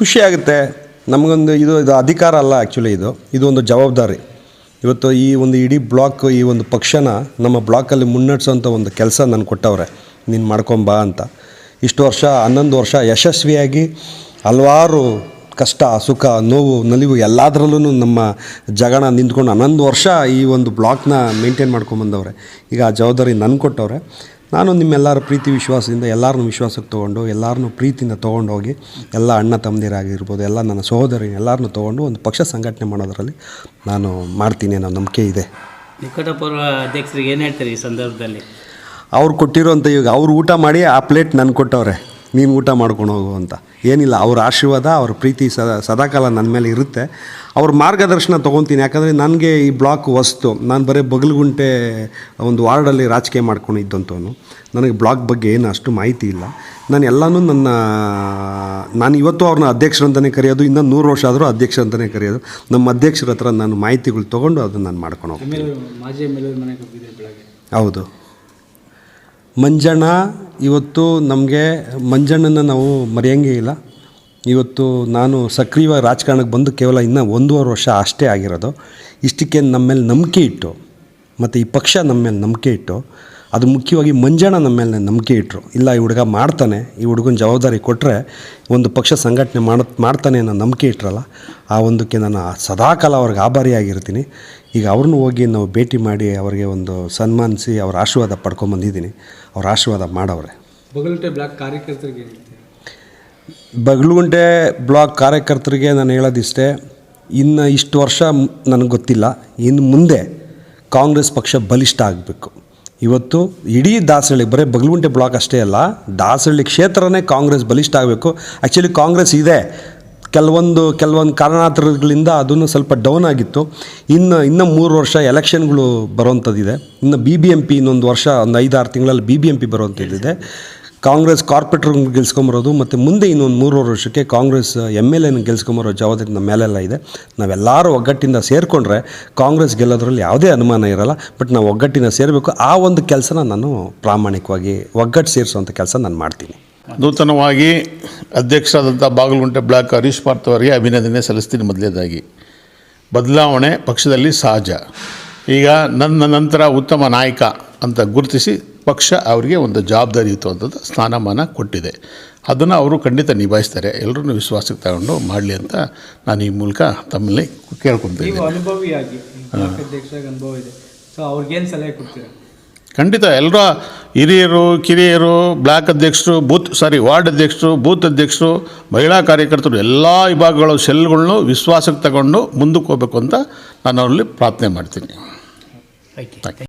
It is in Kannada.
ಖುಷಿಯಾಗುತ್ತೆ. ನಮಗೊಂದು ಇದು ಅಧಿಕಾರ ಅಲ್ಲ, ಆ್ಯಕ್ಚುಲಿ ಇದು ಒಂದು ಜವಾಬ್ದಾರಿ. ಇವತ್ತು ಈ ಒಂದು ಇಡೀ ಬ್ಲಾಕ್, ಈ ಒಂದು ಪಕ್ಷನ ನಮ್ಮ ಬ್ಲಾಕಲ್ಲಿ ಮುನ್ನಡೆಸೋಂಥ ಒಂದು ಕೆಲಸ ನನಗೆ ಕೊಟ್ಟವ್ರೆ, ನೀನು ಮಾಡ್ಕೊಂಬಾ ಅಂತ. ಇಷ್ಟು ವರ್ಷ 11 ವರ್ಷ ಯಶಸ್ವಿಯಾಗಿ ಹಲವಾರು ಕಷ್ಟ, ಸುಖ, ನೋವು, ನಲಿವು ಎಲ್ಲದರಲ್ಲೂ ನಮ್ಮ ಜಗಣ ನಿಂತ್ಕೊಂಡು 11 ವರ್ಷ ಈ ಒಂದು ಬ್ಲಾಕ್ನ ಮೇಂಟೈನ್ ಮಾಡ್ಕೊಂಬಂದವ್ರೆ. ಈಗ ಆ ಜವಾಬ್ದಾರಿ ನನಗೆ ಕೊಟ್ಟವ್ರೆ. ನಾನು ನಿಮ್ಮೆಲ್ಲರ ಪ್ರೀತಿ ವಿಶ್ವಾಸದಿಂದ ಎಲ್ಲರನ್ನೂ ವಿಶ್ವಾಸಕ್ಕೆ ತೊಗೊಂಡು, ಎಲ್ಲರನ್ನೂ ಪ್ರೀತಿಯಿಂದ ತೊಗೊಂಡೋಗಿ, ಎಲ್ಲ ಅಣ್ಣ ತಮ್ಮದಿರಾಗಿರ್ಬೋದು, ಎಲ್ಲ ನನ್ನ ಸಹೋದರಿ ಎಲ್ಲರನ್ನೂ ತೊಗೊಂಡು ಒಂದು ಪಕ್ಷ ಸಂಘಟನೆ ಮಾಡೋದರಲ್ಲಿ ನಾನು ಮಾಡ್ತೀನಿ ಅನ್ನೋ ನಂಬಿಕೆ ಇದೆ. ನಿಕಟಪೂರ್ವ ಅಧ್ಯಕ್ಷರಿಗೆ ಏನು ಹೇಳ್ತೀರಿ ಈ ಸಂದರ್ಭದಲ್ಲಿ? ಅವ್ರು ಕೊಟ್ಟಿರೋಂಥ, ಈಗ ಅವ್ರು ಊಟ ಮಾಡಿ ಆ ಪ್ಲೇಟ್ ನನಗೆ ಕೊಟ್ಟವ್ರೆ, ನೀನು ಊಟ ಮಾಡ್ಕೊಂಡು ಹೋಗು ಅಂತ. ಏನಿಲ್ಲ, ಅವ್ರ ಆಶೀರ್ವಾದ, ಅವ್ರ ಪ್ರೀತಿ ಸದಾಕಾಲ ನನ್ನ ಮೇಲೆ ಇರುತ್ತೆ. ಅವ್ರ ಮಾರ್ಗದರ್ಶನ ತೊಗೊತೀನಿ. ಯಾಕಂದರೆ ನನಗೆ ಈ ಬ್ಲಾಕ್ ಹೊಸ್ತು. ನಾನು ಬರೀ ಬಗಲಗುಂಟೆ ಒಂದು ವಾರ್ಡಲ್ಲಿ ರಾಜಕೀಯ ಮಾಡ್ಕೊಂಡಿದ್ದಂಥವನು. ನನಗೆ ಬ್ಲಾಕ್ ಬಗ್ಗೆ ಏನು ಅಷ್ಟು ಮಾಹಿತಿ ಇಲ್ಲ. ನಾನು ಎಲ್ಲನೂ ನಾನು ಇವತ್ತು ಅವ್ರನ್ನ ಅಧ್ಯಕ್ಷರಂತಲೇ ಕರೆಯೋದು, ಇನ್ನೂ 100 ವರ್ಷ ಆದರೂ ಅಧ್ಯಕ್ಷ ಅಂತಲೇ ಕರೆಯೋದು. ನಮ್ಮ ಅಧ್ಯಕ್ಷರ ಹತ್ರ ನಾನು ಮಾಹಿತಿಗಳು ತೊಗೊಂಡು ಅದನ್ನು ನಾನು ಮಾಡ್ಕೊಂಡು ಹೋಗ್ತೀನಿ. ಹೌದು, ಮಂಜಣ್ಣ ಇವತ್ತು ನಮಗೆ, ಮಂಜಣ್ಣನ ನಾವು ಮರೆಯೋಂಗೇ ಇಲ್ಲ. ಇವತ್ತು ನಾನು ಸಕ್ರಿಯವಾಗಿ ರಾಜಕಾರಣಕ್ಕೆ ಬಂದು ಕೇವಲ ಇನ್ನೂ 1.5 ವರ್ಷ ಅಷ್ಟೇ ಆಗಿರೋದು. ಇಷ್ಟಕ್ಕೆ ನಮ್ಮ ಮೇಲೆ ನಂಬಿಕೆ ಇಟ್ಟು, ಮತ್ತು ಈ ಪಕ್ಷ ನಮ್ಮ ಮೇಲೆ ನಂಬಿಕೆ ಇಟ್ಟು, ಅದು ಮುಖ್ಯವಾಗಿ ಮಂಜಣ್ಣ ನಮ್ಮ ಮೇಲೆ ನಂಬಿಕೆ ಇಟ್ಟರು. ಇಲ್ಲ, ಈ ಹುಡುಗ ಮಾಡ್ತಾನೆ, ಈ ಹುಡುಗನ ಜವಾಬ್ದಾರಿ ಕೊಟ್ಟರೆ ಒಂದು ಪಕ್ಷ ಸಂಘಟನೆ ಮಾಡ್ತಾನೆ ಅನ್ನೋ ನಂಬಿಕೆ ಇಟ್ಟರಲ್ಲ, ಆ ಒಂದಕ್ಕೆ ನಾನು ಸದಾಕಾಲ ಅವ್ರಿಗೆ ಆಭಾರಿಯಾಗಿರ್ತೀನಿ. ಈಗ ಅವ್ರನ್ನೂ ಹೋಗಿ ನಾವು ಭೇಟಿ ಮಾಡಿ ಅವರಿಗೆ ಒಂದು ಸನ್ಮಾನಿಸಿ ಅವ್ರ ಆಶೀರ್ವಾದ ಪಡ್ಕೊಂಬಂದಿದ್ದೀನಿ. ಅವ್ರ ಆಶೀರ್ವಾದ ಮಾಡವ್ರೆ. ಬಗಲಗುಂಟೆ ಬ್ಲಾಕ್ ಕಾರ್ಯಕರ್ತರಿಗೆ, ಬಗಲಗುಂಟೆ ಬ್ಲಾಕ್ ಕಾರ್ಯಕರ್ತರಿಗೆ ನಾನು ಹೇಳೋದಿಷ್ಟೇ, ಇನ್ನು ಇಷ್ಟು ವರ್ಷ ನನಗೆ ಗೊತ್ತಿಲ್ಲ, ಇನ್ನು ಮುಂದೆ ಕಾಂಗ್ರೆಸ್ ಪಕ್ಷ ಬಲಿಷ್ಠ ಆಗಬೇಕು. ಇವತ್ತು ಇಡೀ ದಾಸರಳ್ಳಿ, ಬರೀ ಬಗಲಗುಂಟೆ ಬ್ಲಾಕ್ ಅಷ್ಟೇ ಅಲ್ಲ, ದಾಸರಳ್ಳಿ ಕ್ಷೇತ್ರನೇ ಕಾಂಗ್ರೆಸ್ ಬಲಿಷ್ಠ ಆಗಬೇಕು. ಆ್ಯಕ್ಚುಲಿ ಕಾಂಗ್ರೆಸ್ ಇದೆ, ಕೆಲವೊಂದು ಕಾರಣಾಂತರಗಳಿಂದ ಅದನ್ನು ಸ್ವಲ್ಪ ಡೌನ್ ಆಗಿತ್ತು. ಇನ್ನು 3 ವರ್ಷ ಎಲೆಕ್ಷನ್ಗಳು ಬರೋವಂಥದ್ದಿದೆ. ಇನ್ನು BBMP ಇನ್ನೊಂದು ವರ್ಷ, ಒಂದು 5-6 ತಿಂಗಳಲ್ಲಿ BBMP ಬರೋವಂಥದ್ದಿದೆ. ಕಾಂಗ್ರೆಸ್ ಕಾರ್ಪೊರೇಟ್ರ್ ಗೆಲ್ಸ್ಕೊಂಬರೋದು, ಮತ್ತು ಮುಂದೆ ಇನ್ನೊಂದು 3 ವರ್ಷಕ್ಕೆ ಕಾಂಗ್ರೆಸ್ MLAನ ಗೆಲ್ಸ್ಕೊಂಬರೋ ಜವಾಬ್ದಾರಿ ನಮ್ಮ ಮೇಲೆಲ್ಲ ಇದೆ. ನಾವೆಲ್ಲರೂ ಒಗ್ಗಟ್ಟಿಂದ ಸೇರಿಕೊಂಡ್ರೆ ಕಾಂಗ್ರೆಸ್ ಗೆಲ್ಲೋದ್ರಲ್ಲಿ ಯಾವುದೇ ಅನುಮಾನ ಇರೋಲ್ಲ. ಬಟ್ ನಾವು ಒಗ್ಗಟ್ಟಿನ ಸೇರಬೇಕು. ಆ ಒಂದು ಕೆಲಸನ ನಾನು ಪ್ರಾಮಾಣಿಕವಾಗಿ ಒಗ್ಗಟ್ಟು ಸೇರಿಸುವಂಥ ಕೆಲಸ ನಾನು ಮಾಡ್ತೀನಿ. ನೂತನವಾಗಿ ಅಧ್ಯಕ್ಷರಾದಂಥ ಬಾಗಲಗುಂಟೆ ಬ್ಲಾಕ್ ಹರೀಶ್ ಪಾರ್ಥ್ ಅವರಿಗೆ ಅಭಿನಂದನೆ ಸಲ್ಲಿಸ್ತೀನಿ. ಮೊದಲನೇದಾಗಿ, ಬದಲಾವಣೆ ಪಕ್ಷದಲ್ಲಿ ಸಹಜ. ಈಗ ನನ್ನ ನಂತರ ಉತ್ತಮ ನಾಯಕ ಅಂತ ಗುರುತಿಸಿ ಪಕ್ಷ ಅವರಿಗೆ ಒಂದು ಜವಾಬ್ದಾರಿಯುತವಾದ ಸ್ಥಾನಮಾನ ಕೊಟ್ಟಿದೆ. ಅದನ್ನು ಅವರು ಖಂಡಿತ ನಿಭಾಯಿಸ್ತಾರೆ. ಎಲ್ಲರೂ ವಿಶ್ವಾಸಕ್ಕೆ ತಗೊಂಡು ಮಾಡಲಿ ಅಂತ ನಾನು ಈ ಮೂಲಕ ತಮ್ಮಲ್ಲಿ ಕೇಳ್ಕೊತೀನಿ. ಅನುಭವಿಯಾಗಿ ಅಧ್ಯಕ್ಷರಾಗಿ ಅನುಭವ ಇದೆ, ಸೊ ಅವ್ರಿಗೇನು ಸಲಹೆ ಕೊಡ್ತೀರಾ? ಖಂಡಿತ ಎಲ್ಲರ ಹಿರಿಯರು, ಕಿರಿಯರು, ಬ್ಲಾಕ್ ಅಧ್ಯಕ್ಷರು, ವಾರ್ಡ್ ಅಧ್ಯಕ್ಷರು, ಬೂತ್ ಅಧ್ಯಕ್ಷರು, ಮಹಿಳಾ ಕಾರ್ಯಕರ್ತರು, ಎಲ್ಲ ವಿಭಾಗಗಳ ಸೆಲ್ಗಳನ್ನು ವಿಶ್ವಾಸಕ್ಕೆ ತಗೊಂಡು ಮುಂದಕ್ಕೆ ಹೋಗಬೇಕು ಅಂತ ನಾನು ಅವರಲ್ಲಿ ಪ್ರಾರ್ಥನೆ ಮಾಡ್ತೀನಿ.